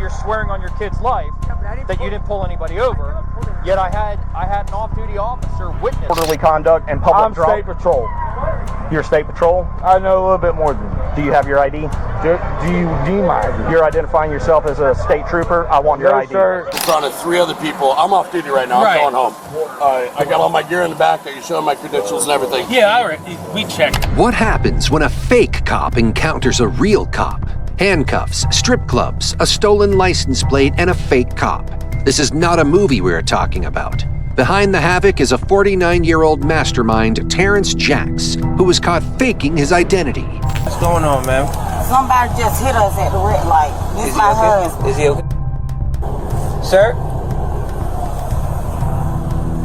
you're swearing on your kid's life that you didn't pull anybody over. Yet I had an off-duty officer witness orderly conduct and public drunk. I'm state patrol. You're state patrol? I know a little bit more than you. Do you have your ID? Do you need my ID? You're identifying yourself as a state trooper? I want your ID. Sir. In front of 3 other people. I'm off duty right now. I'm going home. I got all my gear in the back. I can show my credentials and everything. Yeah, all right. We checked. What happens when a fake cop encounters a real cop? Handcuffs, strip clubs, a stolen license plate, and a fake cop. This is not a movie we're talking about. Behind the havoc is a 49-year-old mastermind, Terrence Jacks, who was caught faking his identity. What's going on, man? Somebody just hit us at the red light. This is my husband. Is he okay? Sir?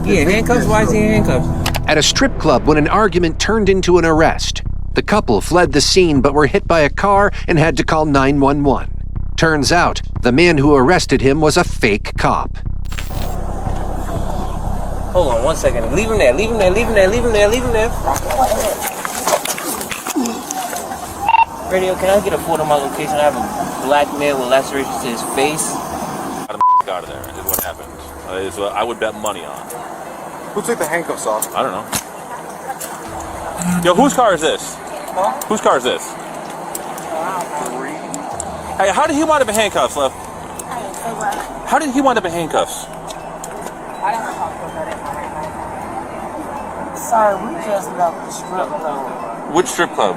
He in handcuffs? Why is he in handcuffs? At a strip club when an argument turned into an arrest. The couple fled the scene but were hit by a car and had to call 911. Turns out, the man who arrested him was a fake cop. Hold on 1 second. Leave him there. Leave him there. Leave him there. Leave him there. Leave him there. Radio, can I get a photo of my location? I have a black male with lacerations to his face. Out of there is what happened. Is what I would bet money on. Who took the handcuffs off? I don't know. Yo, whose car is this? Huh? Whose car is this? Hey, how did he wind up in handcuffs, Lev? How did he wind up in handcuffs? Sir, we just left the strip club. Which strip club?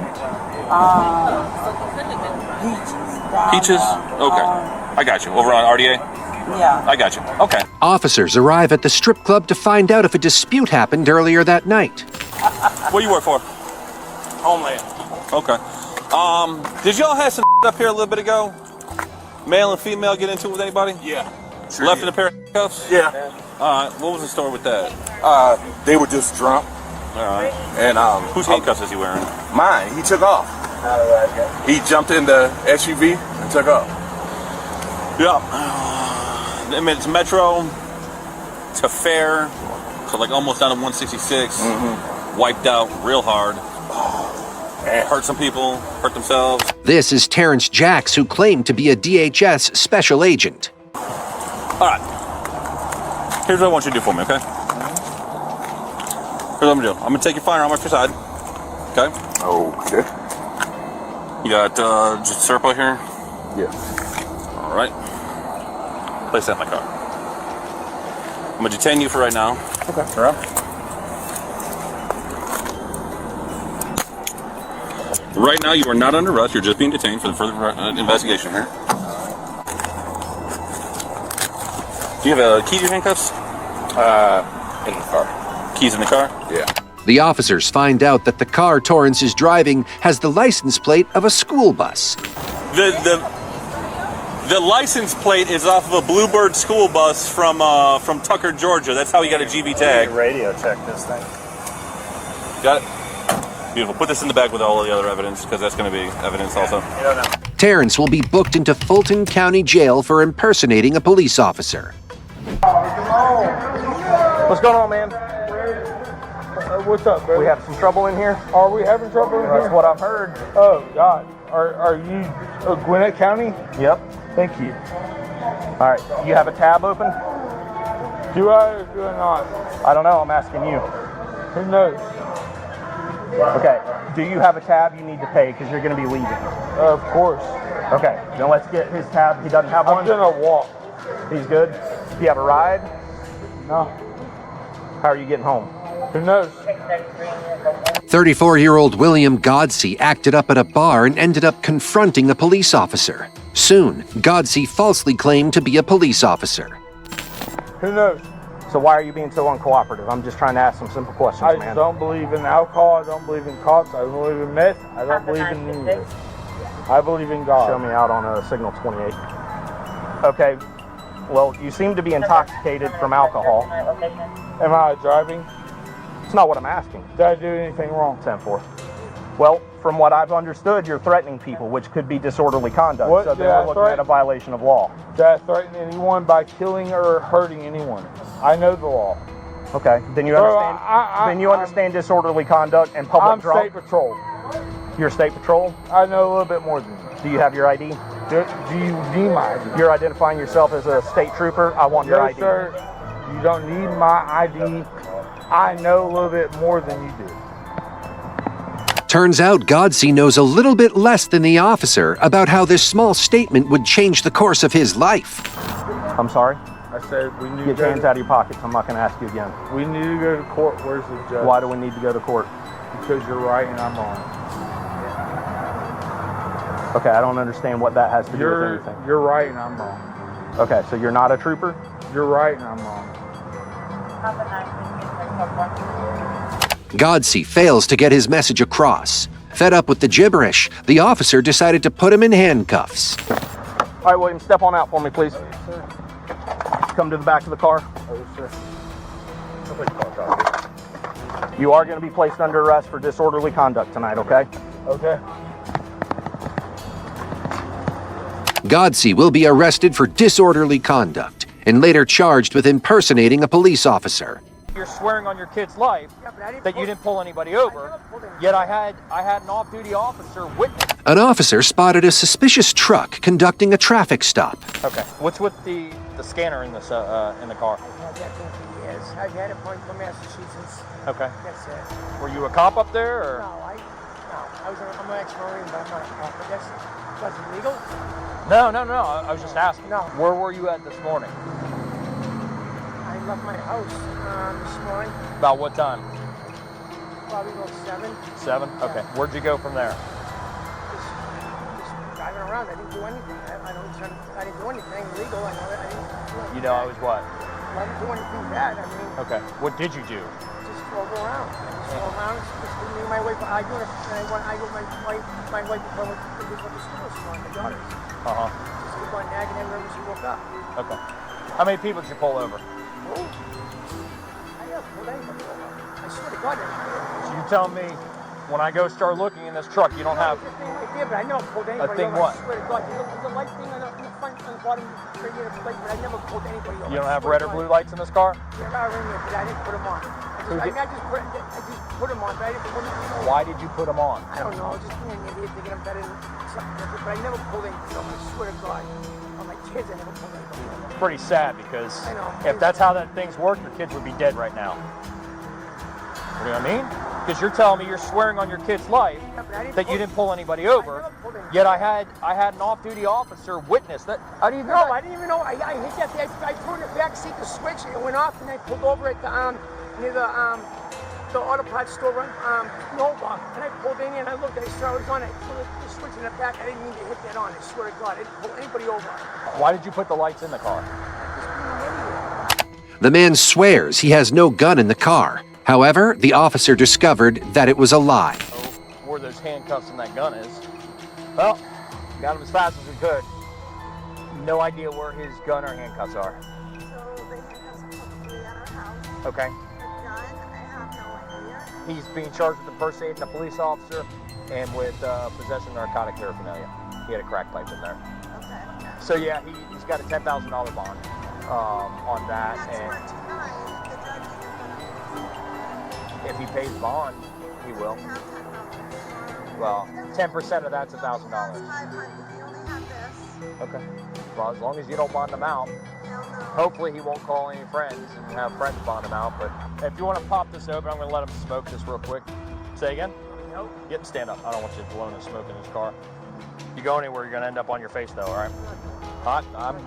Peaches. Peaches? Okay. I got you. Over on RDA? Yeah. I got you. Okay. Officers arrive at the strip club to find out if a dispute happened earlier that night. What do you work for? Homeland. Okay. Did y'all have some up here a little bit ago? Male and female get into it with anybody? Yeah. Sure left in a pair of cuffs? Yeah. All right. What was the story with that? They were just drunk. All right. And whose handcuffs is he wearing? mine. He took off. He jumped in the SUV and took off. Yeah. I mean, it's Metro to Fair, so like almost down to 166. Wiped out real hard. Hurt some people, hurt themselves. This is Terrence Jacks, who claimed to be a DHS special agent. All right. Here's what I want you to do for me, okay? Here's what I'm gonna do. I'm gonna take your firearm off your side. Okay? Okay. You got just syrup right here? Yeah. All right. Place that in my car. I'm gonna detain you for right now. Okay. All right. Right now, you are not under arrest. You're just being detained for the further investigation here. Do you have a key to your handcuffs? In the car. Keys in the car? Yeah. The officers find out that the car Torrance is driving has the license plate of a school bus. The license plate is off of a Bluebird school bus from Tucker, Georgia. That's how he got a GB tag. Radio check this thing. Got it? Beautiful. Put this in the bag with all of the other evidence, because that's going to be evidence also. You don't know. Terrence will be booked into Fulton County Jail for impersonating a police officer. What's going on, man? What's up, bro? We have some trouble in here? Are we having trouble in here? That's what I've heard. Oh, God. Are you Gwinnett County? Yep. Thank you. All right. You have a tab open? Do I or do I not? I don't know. I'm asking you. Who knows? Okay. Do you have a tab you need to pay because you're going to be leaving? Of course. Okay. Then let's get his tab. He doesn't have one? I'm going to walk. He's good? Do you have a ride? No. How are you getting home? Who knows? 34-year-old William Godsey acted up at a bar and ended up confronting a police officer. Soon, Godsey falsely claimed to be a police officer. Who knows? So why are you being so uncooperative? I'm just trying to ask some simple questions, I man. don't believe in alcohol. I don't believe in cops. I don't believe in meth. I don't believe in any of this. I believe in God. Show me out on a signal 28. Okay. Well, you seem to be intoxicated from alcohol. Am I driving? It's not what I'm asking. Did I do anything wrong? 10-4. Well, from what I've understood, you're threatening people, which could be disorderly conduct. What So did then I we're looking at a violation of law. Did I threaten anyone by killing or hurting anyone? I know the law. Okay. Then you understand. Understand disorderly conduct and public I'm drunk. state patrol. You're state patrol. I know a little bit more than you. Do you have your ID? Do you need my ID? You're identifying yourself as a state trooper. I want your No, ID. sir. You don't need my ID. I know a little bit more than you do. Turns out Godsey knows a little bit less than the officer about how this small statement would change the course of his life. I'm sorry? I said we need Get to your go hands out of your pockets. I'm not going to ask you again. We need to go to court. Where's the judge? Why do we need to go to court? Because you're right and I'm wrong. Okay, I don't understand what that has to do with anything. You're right and I'm wrong. Okay, so you're not a trooper? You're right and I'm wrong. Godsey fails to get his message across. Fed up with the gibberish, the officer decided to put him in handcuffs. All right, William, step on out for me, please. Come to the back of the car. You are going to be placed under arrest for disorderly conduct tonight, okay? Okay. Godsey will be arrested for disorderly conduct and later charged with impersonating a police officer. You're swearing on your kid's life that you didn't pull anybody over, yet I had an off-duty officer witness. An officer spotted a suspicious truck conducting a traffic stop. Okay, what's with the scanner in this in the car? I've had that thing for years. I've had it from Massachusetts. Okay. That's it. Were you a cop up there, or? I'm an ex-Marine, but I'm not a cop. But that's illegal? No. I was just asking. No. Where were you at this morning? I left my house this morning, About what time? probably about 7. 7? Okay. Where'd you go from there? Just driving around. I didn't do anything. I didn't do anything illegal. I didn't. You know I was what? I didn't do anything bad. I mean, Okay. What did you do? just drove around. Just me and my wife. I go with my wife before we went to school. She wanted my daughters. Uh-huh. Just keep on nagging her whenever she woke up. Okay. How many people did you pull over? I never pulled anybody over. I swear to God, I never. So you tell me, when I go start looking in this truck, you don't have... There's a thing right there, but I never pulled anybody thing over. what? I swear to God, there's a light thing on the front and the bottom right here, the plate, but I never pulled anybody over. You don't have red or blue lights in this car? There are in there, but I didn't put them on. I just put them on, but I didn't put them on. Why did you put them on? I don't know, just being an idiot thinking I'm better than something different, but I never pulled anybody over. I swear to God. On my kids, I never pulled anybody over. It's pretty sad because I know. if that's how that things work, your kids would be dead right now. You know what I mean? Because you're telling me you're swearing on your kid's life that you didn't pull anybody over, yet I had an off-duty officer witness that. How do you know? No, I didn't even know. I hit that thing. I turned the back seat to switch, and it went off, and I pulled over at the near the auto parts store, Nova, and I pulled in and I looked. I saw it was on. I pulled the switch in the back. I didn't mean to hit that on. I swear to God, I didn't pull anybody over. Why did you put the lights in the car? The man swears he has no gun in the car. However, the officer discovered that it was a lie. Where those handcuffs and that gun is. Well, got him as fast as we could. No idea where his gun or handcuffs are. So the handcuffs are probably at our house. Okay. The gun, I have no idea. He's being charged with impersonating a police officer and with possession of narcotic paraphernalia. He had a crack pipe in there. Okay. So yeah, he's got a $10,000 bond on that, That's and what tonight the judge is going to if he pays bond, he will. We have $10,000. Well, 10% of that's $1,000. That's 500. We only have this. Okay. Well, as long as you don't bond him out, Hell no. hopefully he won't call any friends and have friends bond him out. But if you want to pop this open, I'm going to let him smoke this real quick. Say again? Nope. Get and stand up. I don't want you blowing and smoke in his car. You go anywhere, you're going to end up on your face, though, all right? I'm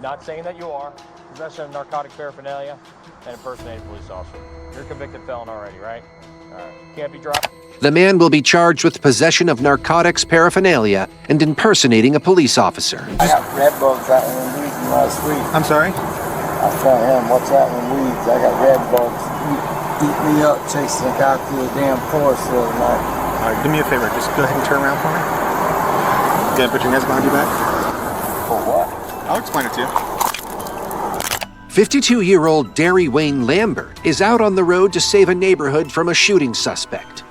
not saying that you are. Possession of narcotic paraphernalia and impersonating a police officer. You're a convicted felon already, right? All right. Can't be dropped. The man will be charged with possession of narcotics paraphernalia and impersonating a police officer. I got red bugs out in weeds last week. I'm sorry? I was telling him, what's out in weeds? I got red bugs. Eat me up chasing a guy through the damn forest the other night. All right, do me a favor. Just go ahead and turn around for me. Go ahead and put your hands behind your back. For what? I'll explain it to you. 52-year-old Derry Wayne Lambert is out on the road to save a neighborhood from a shooting suspect.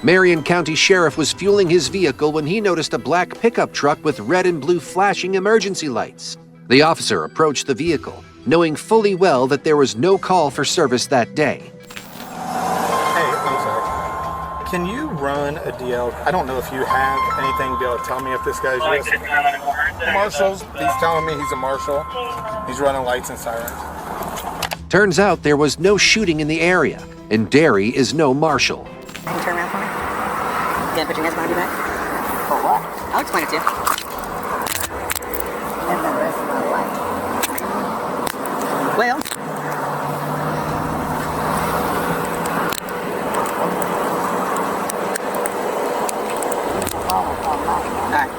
Marion County Sheriff was fueling his vehicle when he noticed a black pickup truck with red and blue flashing emergency lights. The officer approached the vehicle, knowing fully well that there was no call for service that day. Hey, I'm sorry. Can you run a DL? I don't know if you have anything to be able to tell me if this guy's yours. Marshals, he's telling me he's a marshal. He's running lights and sirens. Turns out there was no shooting in the area, and Derry is no marshal. Can you turn around for me? Can I put your hands behind your back? For what? I'll explain it to you. And the rest of my life. Well. Alright.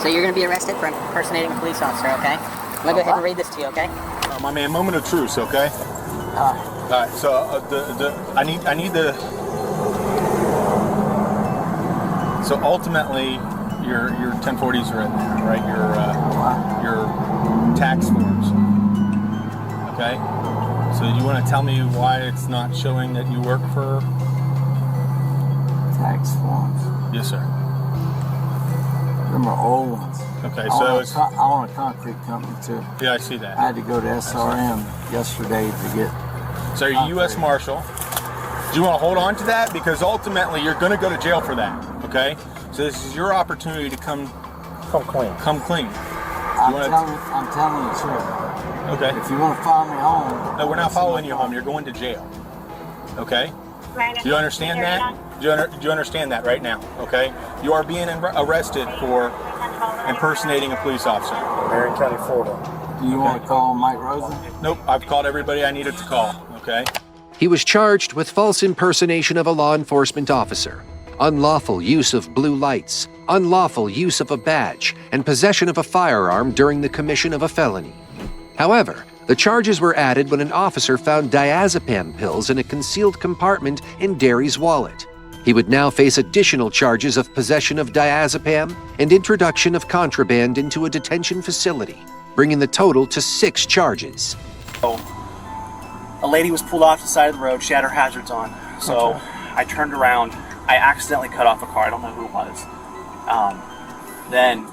So you're going to be arrested for impersonating a police officer, okay? I'm going to go ahead and read this to you, okay? My man, moment of truce, okay? All right. So I need the. So ultimately, your 1040s are in there, right? Your tax forms. Okay. So you want to tell me why it's not showing that you work for Tax forms. Yes, sir. Them are old ones. Okay, I so it's own a concrete company too. yeah, I see that. I had to go to SRM yesterday to get. So you're U.S. Marshal. Do you want to hold on to that? Because ultimately you're going to go to jail for that, okay? So this is your opportunity to come clean. Come clean. I'm telling you the truth. Okay. If you want to follow me home. No, we're not following you home. You're going to jail. Okay? Do you understand that? Do you understand that right now? Okay? You are being arrested for impersonating a police officer. Marion County, Florida. Do you want to call Mike Rosen? Nope, I've called everybody I needed to call, okay? He was charged with false impersonation of a law enforcement officer, unlawful use of blue lights, unlawful use of a badge, and possession of a firearm during the commission of a felony. However, the charges were added when an officer found diazepam pills in a concealed compartment in Derry's wallet. He would now face additional charges of possession of diazepam and introduction of contraband into a detention facility, bringing the total to 6 charges. A lady was pulled off the side of the road. She had her hazards on. So I turned around. I accidentally cut off a car. I don't know who it was. Then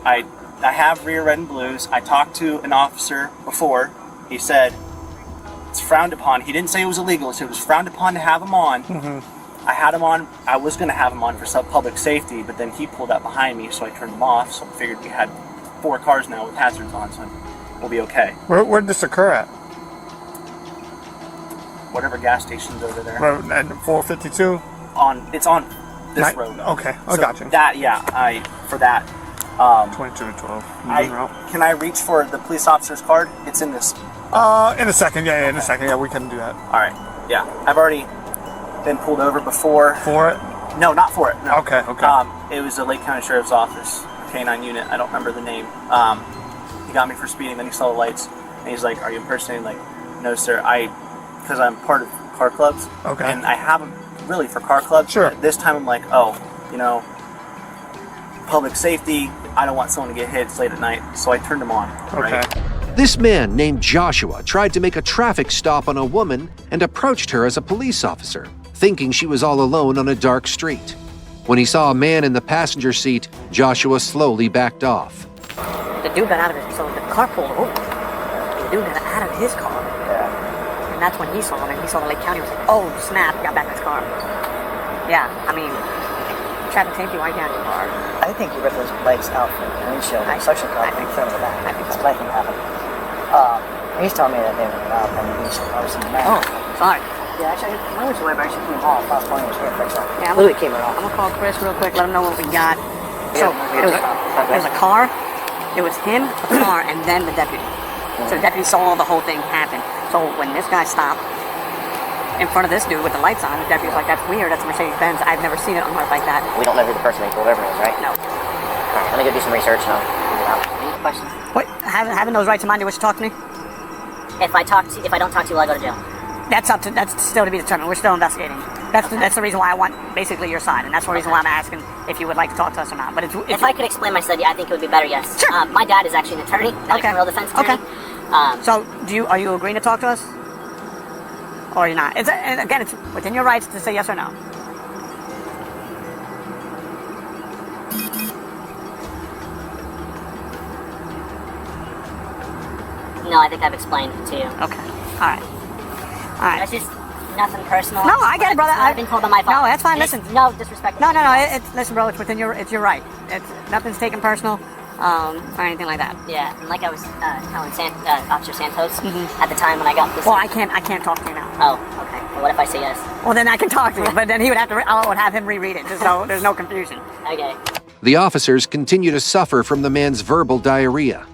I have rear red and blues. I talked to an officer before. He said it's frowned upon. He didn't say it was illegal. He said it was frowned upon to have them on. I had him on. I was going to have him on for public safety, but then he pulled up behind me, so I turned him off. So I figured we had 4 cars now with hazards on, so we'll be okay. Where did this occur at? Whatever gas station's over there. At 452? It's on this road. Okay, I got you. That, for that. 22 to 12. Can I reach for the police officer's card? It's in this. In a second, in a second, we can do that. All right, I've already been pulled over before. For it? No, not for it. No. Okay. It was the Lake County Sheriff's Office, K9 unit. I don't remember the name. He got me for speeding. Then he saw the lights, and he's like, "Are you impersonating?" Like, "No, sir. Because I'm part of car clubs. Okay. And I haven't really for car clubs. Sure. This time I'm like, public safety. I don't want someone to get hit. It's late at night, so I turned him on. Okay. Right? This man named Joshua tried to make a traffic stop on a woman and approached her as a police officer, thinking she was all alone on a dark street. When he saw a man in the passenger seat, Joshua slowly backed off. The dude got out of his, so the car pulled over. The dude got out of his car. Yeah. And that's when he saw him, and he saw the Lake County, was like, oh snap, got back in his car. Yeah, I mean, traffic safety, why can't you car? I think he ripped those lights out from the windshield, suction cup in front of the back. I think that's so. what I think happened. He's telling me that they were out and he's obviously mad. Oh, sorry. Yeah, actually, I was away, but I actually came off last morning. Was here for a second. Yeah, Literally came off. I'm gonna call Chris real quick, let him know what we got. So, it was a car, it was him, a car, and then the deputy. So the deputy saw the whole thing happen. So when this guy stopped in front of this dude with the lights on, the deputy was like, that's weird, that's a Mercedes-Benz. I've never seen it on like that. We don't know who the person is, whoever it is, right? No. Alright, let me go do some research and I'll figure it out. Any questions? Wait, having those rights in mind, you wish to talk to me? If I don't talk to you, will I go to jail? That's still to be determined. We're still investigating. That's the reason why I want basically your side, and that's the reason why I'm asking if you would like to talk to us or not. But if I could explain my side, I think it would be better, yes. Sure. My dad is actually an attorney, not a criminal defense attorney. Okay. So are you agreeing to talk to us, or are you not? And again, it's within your rights to say yes or no. No, I think I've explained it to you. Okay. All right. It's just nothing personal. No, I get it, brother. I've been told by my father. No, that's fine. Listen. No disrespect. No. Listen, bro. It's within your right. Nothing's taken personal. or anything like that. Yeah, and like I was telling Officer Santos at the time when I got this. Well, I can't talk to you now. Oh, okay. Well, what if I say yes? Well, then I can talk to you, but then he would have to. I would have him reread it. There's no confusion. Okay. The officers continue to suffer from the man's verbal diarrhea.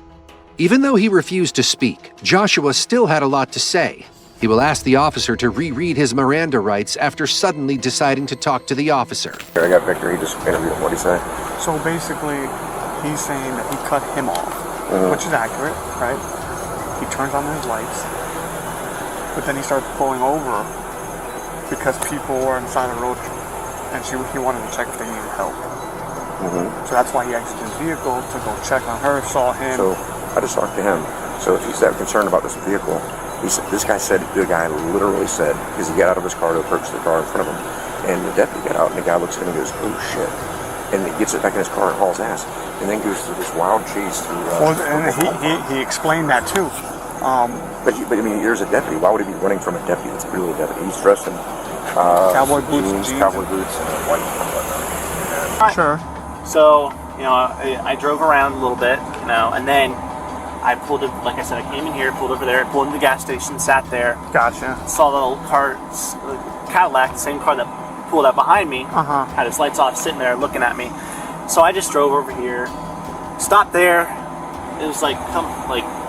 Even though he refused to speak, Joshua still had a lot to say. He will ask the officer to reread his Miranda rights after suddenly deciding to talk to the officer. I got Victor. He just interviewed him. What did he say? So basically, he's saying that he cut him off, which is accurate, right? He turns on his lights, but then he starts pulling over because people were inside the road, and he wanted to check if they needed help. So that's why he exited his vehicle to go check on her, saw him. So I just talked to him. So if he's that concerned about this vehicle, this guy said, the guy literally said, because he got out of his car to approach the car in front of him, and the deputy got out, and the guy looks at him and goes, oh shit. And he gets it back in his car and hauls ass, and then goes through this wild chase through... and he explained that too. But I mean, there's a deputy. Why would he be running from a deputy? That's a real deputy. He's dressed in cowboy boots, jeans, cowboy boots, and a white. Sure. So, I drove around a little bit, and then I pulled it, like I said, I came in here, pulled over there, pulled into the gas station, sat there. Gotcha. Saw the old car, Cadillac, the same car that pulled up behind me, had its lights off, sitting there looking at me. So I just drove over here, stopped there. It was like,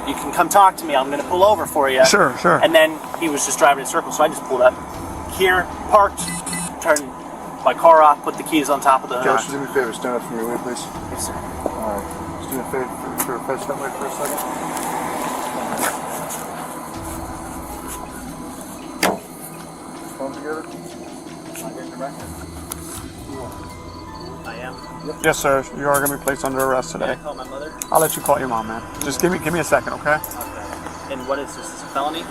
you can come talk to me. I'm going to pull over for you. Sure. And then he was just driving in circles, so I just pulled up here, parked, turned my car off, put the keys on top of the hood. Josh, do me a favor, stand up from your way, please. Yes, sir. All right. Just do me a favor step away for a second. Phone together? I am. Yep. Yes, sir. You are going to be placed under arrest today. Can I call my mother? I'll let you call your mom, man. Just give me a second, okay? Okay. And what is this? Is this a felony?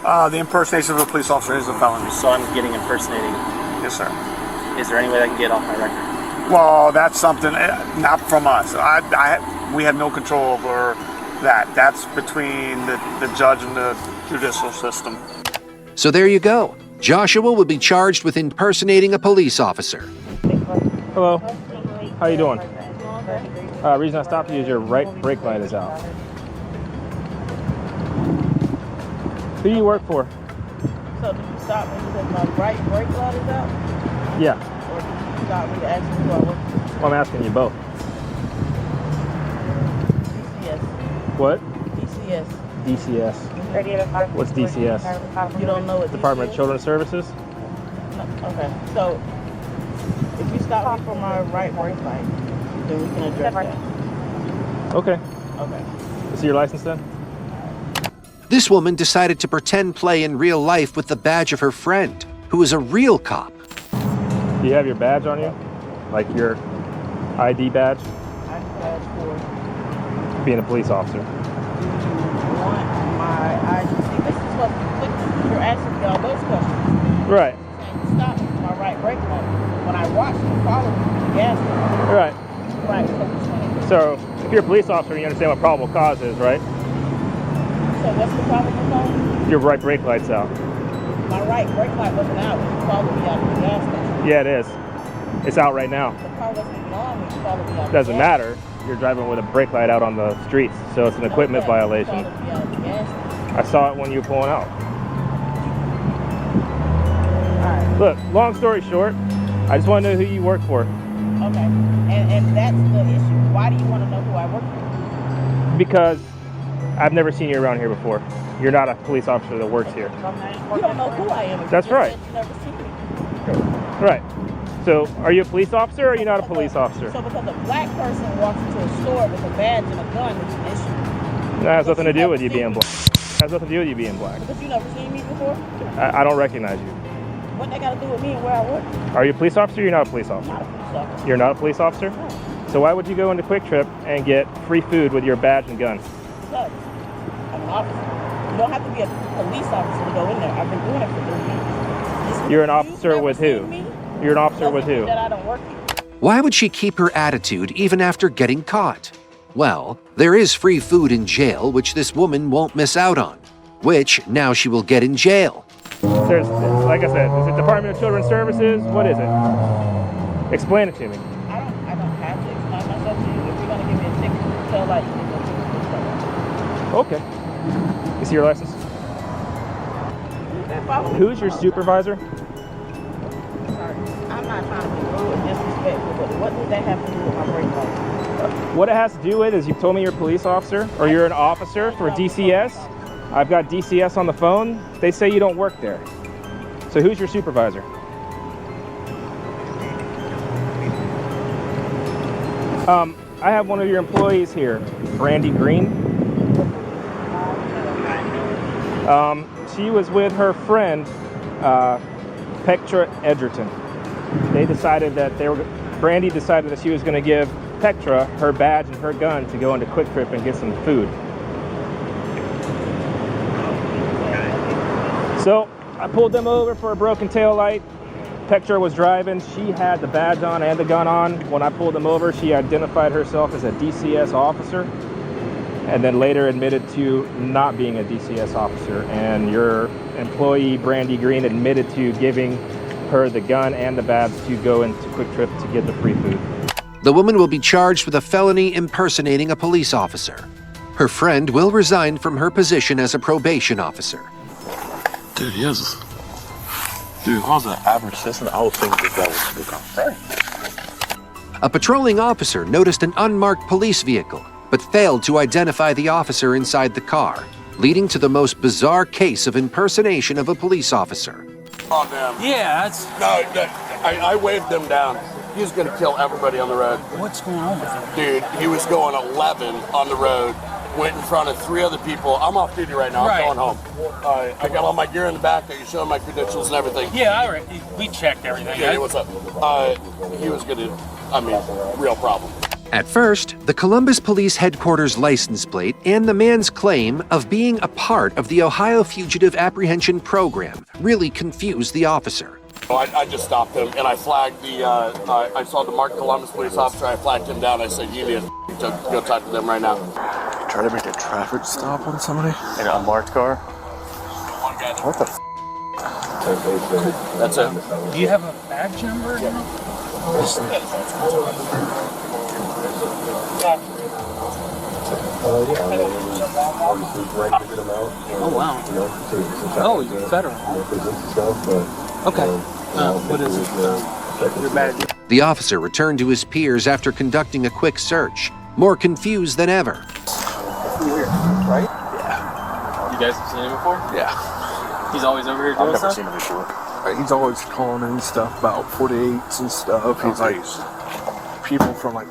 The impersonation of a police officer is a felony. So I'm getting impersonating. Yes, sir. Is there any way I can get off my record? Well, that's something not from us. We have no control over that. That's between the judge and the judicial system. So there you go. Joshua will be charged with impersonating a police officer. Hello. How you doing? Reason I stopped you is your right brake light is out. Who do you work for? So did you stop me because my right brake light is out? Yeah. Or did you stop me to ask me who I work for? Well, I'm asking you both. DCS. What? DCS. DCS. What's DCS? You don't know what Department of Children's Services? No. Okay. So if you stop me for my right brake light, then we can address that. Okay. Okay. See your license then? This woman decided to pretend play in real life with the badge of her friend, who is a real cop. Do you have your badge on you? Like your ID badge? ID badge for being a police officer. Do you want my ID? See, this is what you're asking me all those questions. Right. And you stopped me for my right brake light when I watched you follow me to the gas station. Right. Right. So if you're a police officer, you understand what probable cause is, right? So what's the problem with that? Your right brake light's out. My right brake light wasn't out when you followed me out of the gas station. Yeah, it is. It's out right now. The car wasn't even on when you followed me out of the Doesn't gas matter. You're driving with a brake light out on the streets, so it's an equipment violation. I saw it when you were pulling out. Look, long story short, I just want to know who you work for. Okay. And that's the issue. Why do you want to know who I work for? Because I've never seen you around here before. You're not a police officer that works here. You don't know who I am. That's right. You've never seen me. Right. So, are you a police officer or are you not a police officer? So because a black person walks into a store with a badge and a gun, it's an issue. That has nothing to do with you being black. That has nothing to do with you being black. Because you never seen me before? I don't recognize you. What they got to do with me and where I work? Are you a police officer or you're not a police officer? Not a police officer. You're not a police officer? No. So why would you go into Quick Trip and get free food with your badge and gun? Because I'm an officer. You don't have to be a police officer to go in there. I've been doing it for 3 years. You're an officer with who? You're an officer with who? That I don't work here. Why would she keep her attitude even after getting caught? Well, there is free food in jail, which this woman won't miss out on, which now she will get in jail. There's, like I said, is it Department of Children's Services? What is it? Explain it to me. I don't have to explain myself to you. If you're going to give me a ticket, light and then take the police car. Okay. You see your license? Who's your supervisor? Sorry, I'm not trying to be rude or disrespectful, but what does that have to do with my brake light? What it has to do with is you've told me you're a police officer or you're an officer for DCS. I've got DCS on the phone. They say you don't work there. So who's your supervisor? I have one of your employees here, Brandy Green. She was with her friend, Petra Edgerton. They decided that Brandy decided that she was going to give Petra her badge and her gun to go into Quick Trip and get some food. So I pulled them over for a broken tail light. Petra was driving. She had the badge on and the gun on. When I pulled them over, she identified herself as a DCS officer and then later admitted to not being a DCS officer. And your employee, Brandy Green, admitted to giving her the gun and the badge to go into Quick Trip to get the free food. The woman will be charged with a felony impersonating a police officer. Her friend will resign from her position as a probation officer. Dude, he has... Dude, if I was an average citizen, I would think that was the guy. A patrolling officer noticed an unmarked police vehicle, but failed to identify the officer inside the car, leading to the most bizarre case of impersonation of a police officer. Oh, damn. Yeah, that's... No, I waved him down. He was going to kill everybody on the road. What's going on with him? Dude, he was going 11 on the road, went in front of 3 other people. I'm off duty right now. I'm going home. I got all my gear in the back. I can show my credentials and everything. Yeah, all right. We checked everything. Yeah, what's up? He was going to, real problem. At first, the Columbus Police Headquarters license plate and the man's claim of being a part of the Ohio Fugitive Apprehension Program really confused the officer. I just stopped him and I flagged the, I saw the marked Columbus police officer. I flagged him down. I said, you need to go talk to them right now. Try to make a traffic stop on somebody? In an unmarked car? What the f? That's it. Do you have a badge number? Oh, wow. Oh, you're federal. Okay. What is it? Your badge. The officer returned to his peers after conducting a quick search, more confused than ever. Weird, right? Yeah. You guys have seen him before? Yeah. He's always over here doing stuff? I've never seen him before. He's always calling in stuff about 48s and stuff. He's like, people from like,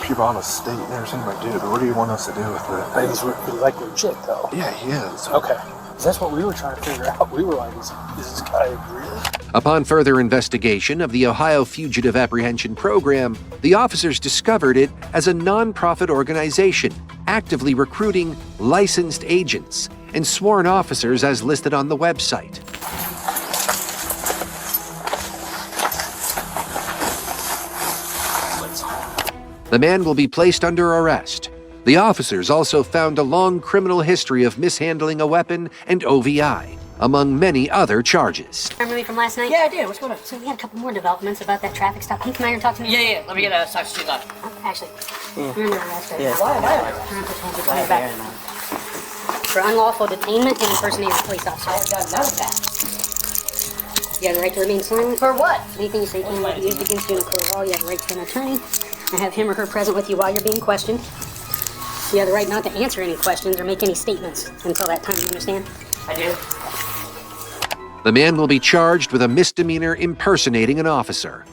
people out of state and everything. Like, dude, what do you want us to do with it? He's like legit, though. Yeah, he is. Okay. That's what we were trying to figure out. We were like, is this guy real? Upon further investigation of the Ohio Fugitive Apprehension Program, the officers discovered it as a nonprofit organization actively recruiting licensed agents and sworn officers as listed on the website. The man will be placed under arrest. The officers also found a long criminal history of mishandling a weapon and OVI, among many other charges. Remember me from last night? Yeah, I do. What's going on? So we had a couple more developments about that traffic stop. Can you come out here and talk to me? Yeah. Let me get a substitute on. Actually, remember last night? Yeah. For unlawful detainment and impersonating a police officer. I've got none of that. You have the right to remain silent. For what? Anything you say can be used against you in a court of law. You have the right to an attorney and have him or her present with you while you're being questioned. You have the right not to answer any questions or make any statements until that time, you understand? I do. The man will be charged with a misdemeanor impersonating an officer.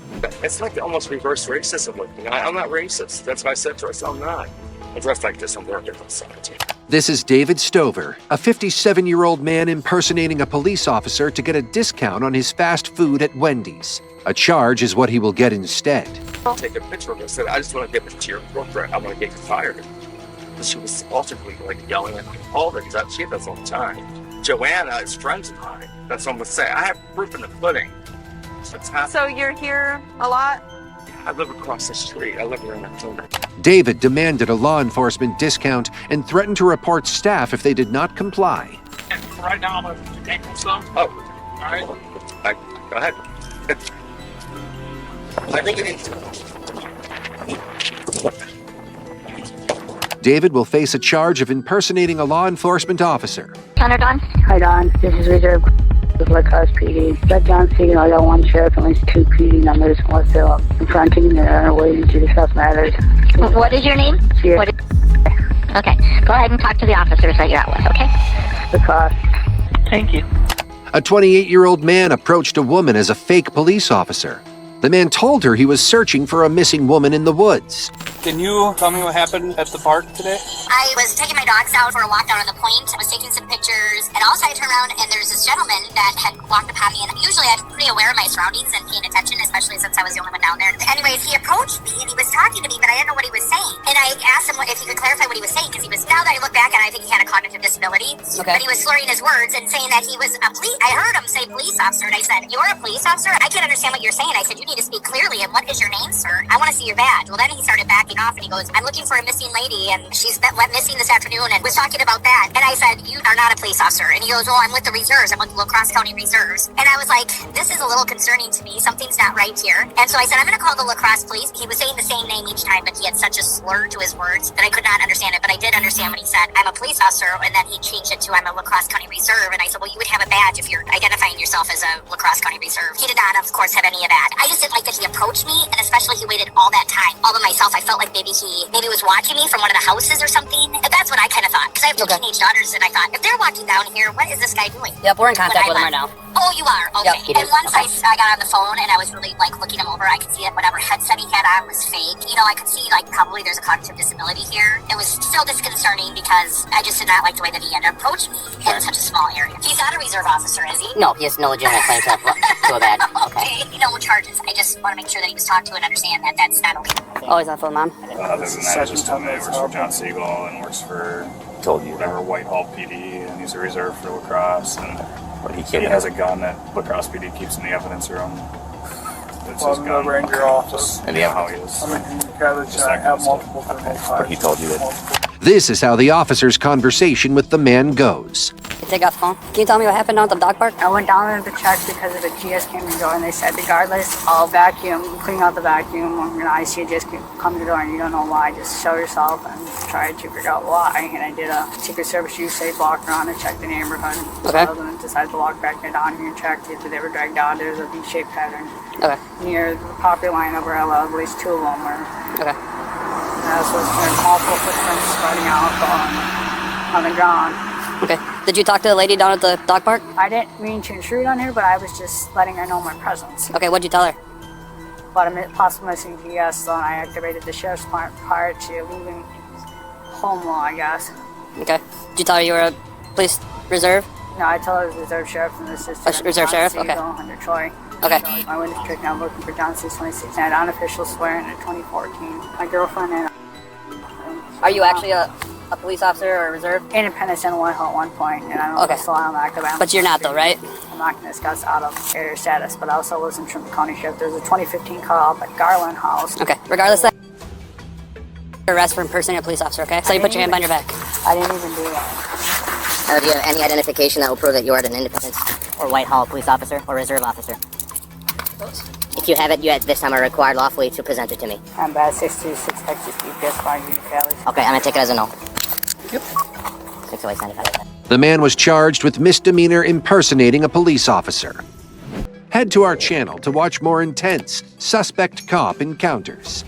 It's like almost reverse racism with me. I'm not racist. That's why I said to us, I'm not. I dress like this, I'm working on society. This is David Stover, a 57-year-old man impersonating a police officer to get a discount on his fast food at Wendy's. A charge is what he will get instead. I'll take a picture of it. I said, I just want to get this to your girlfriend. I want to get you fired. And she was ultimately like yelling at me all the time. She does all the time. Joanna is friends of mine. That's what I'm going to say. I have proof in the pudding. So you're here a lot? I live across the street. I live around that corner. David demanded a law enforcement discount and threatened to report staff if they did not comply. And right now, I'm going to take some. Oh, all right. Go ahead. I think it is. David will face a charge of impersonating a law enforcement officer. Counter Don? Hi Don, this is Reserve with Lacoste PD. Got John Segan, I got one sheriff and at least 2 PD numbers. What's confronting and waiting to discuss matters. What is your name? Yeah. Okay, go ahead and talk to the officers that you're out with, okay? Lacoste. Thank you. A 28-year-old man approached a woman as a fake police officer. The man told her he was searching for a missing woman in the woods. Can you tell me what happened at the park today? I was taking my dogs out for a walk down on the point. I was taking some pictures, and also I turned around and there's this gentleman that had walked upon me, and usually I'm pretty aware of my surroundings and paying attention, especially since I was the only one down there. Anyways, he approached me and he was talking to me, but I didn't know what he was saying. And I asked him if he could clarify what he was saying, because now that I look back at it, I think he had a cognitive disability. Okay. But he was slurring his words and saying that he was a police. I heard him say police officer, and I said, "You're a police officer? I can't understand what you're saying." I said, "You need to speak clearly, and what is your name, sir? I want to see your badge." Well, then he started backing off, and he goes, "I'm looking for a missing lady, and she's went missing this afternoon," and was talking about that. And I said, "You are not a police officer." And he goes, "Well, I'm with the reserves. I'm with the La Crosse County Reserves." And I was like, this is a little concerning to me. Something's not right here. And so I said, "I'm going to call the La Crosse police." He was saying the same name each time, but he had such a slur to his words that I could not understand it. But I did understand when he said, "I'm a police officer," and then he changed it to, "I'm a La Crosse County Reserve." And I said, "Well, you would have a badge if you're identifying yourself as a La Crosse County Reserve." He did not, of course, have any of that. I just didn't like that he approached me, and especially he waited all that time all by myself. I felt like maybe he was watching me from one of the houses or something. And that's what I kind of thought, because I have 2 teenage daughters, and I thought, if they're walking down here, what is this guy doing? Yep, we're in contact with him right now. Oh, you are? Okay. Yep, and once I got on the phone and I was really looking him over, I could see that whatever headset he had on was fake. I could see probably there's a cognitive disability here. It was still disconcerting because I just did not like the way that he had approached me in such a small area. He's not a reserve officer, is he? No, he has no legitimate claim to a badge. Okay. No charges. I just want to make sure that he was talked to and understand that that's not okay. Oh, he's on phone, Mom? Other than that, I just told me he works for John Siegel and works for whatever Whitehall PD, and he's a reserve for La Crosse, and he has a gun that La Crosse PD keeps in the evidence room. It's his gun. The Ranger office. And yeah, how he is. I mean, you gotta have multiple criminal But he told you that. This is how the officer's conversation with the man goes. Take off the phone. Can you tell me what happened down at the dog park? I went down there to check because of the GS came to the door, and they said, regardless, I'll vacuum, clean out the vacuum. When I see a GS come to the door and you don't know why, just show yourself and try to figure out why. And I did a Secret Service use-safe walk around and checked the neighborhood. Okay. So then decided to walk back down here and check if they were dragged out. There's a V-shaped pattern. Okay. Near the property line over LL, at least 2 of them were. Okay. So there's multiple footprints spreading out on the ground. Okay. Did you talk to the lady down at the dog park? I didn't mean to intrude on her, but I was just letting her know my presence. Okay, what'd you tell her? About a possible missing GS, so I activated the sheriff's part prior to leaving home law, I guess. Okay. Did you tell her you were a police reserve? No, I told her it was reserve sheriff and the assistant. Reserve sheriff? Okay. Under Troy. Okay. So my witness trick now looking for John C-26 and unofficial swearing in 2014. My girlfriend and Are you actually a police officer or a reserve? Independence in Whitehall at one point, and I don't know if I still am active. But you're not though, right? I'm not going to discuss out of area status, but I also was in Trimble County Sheriff. There's a 2015 call up at Garland House. Okay. Regardless of arrest for impersonating a police officer, okay? So you put your hand behind your back. I didn't even do that. Do you have any identification that will prove that you are an Independence or Whitehall police officer or reserve officer? If you have it, you at this time are required lawfully to present it to me. I'm bad 626 Texas GPS 5 Cali. Okay, I'm gonna take it as a no. Yep. 60895. The man was charged with misdemeanor impersonating a police officer. Head to our channel to watch more intense suspect cop encounters.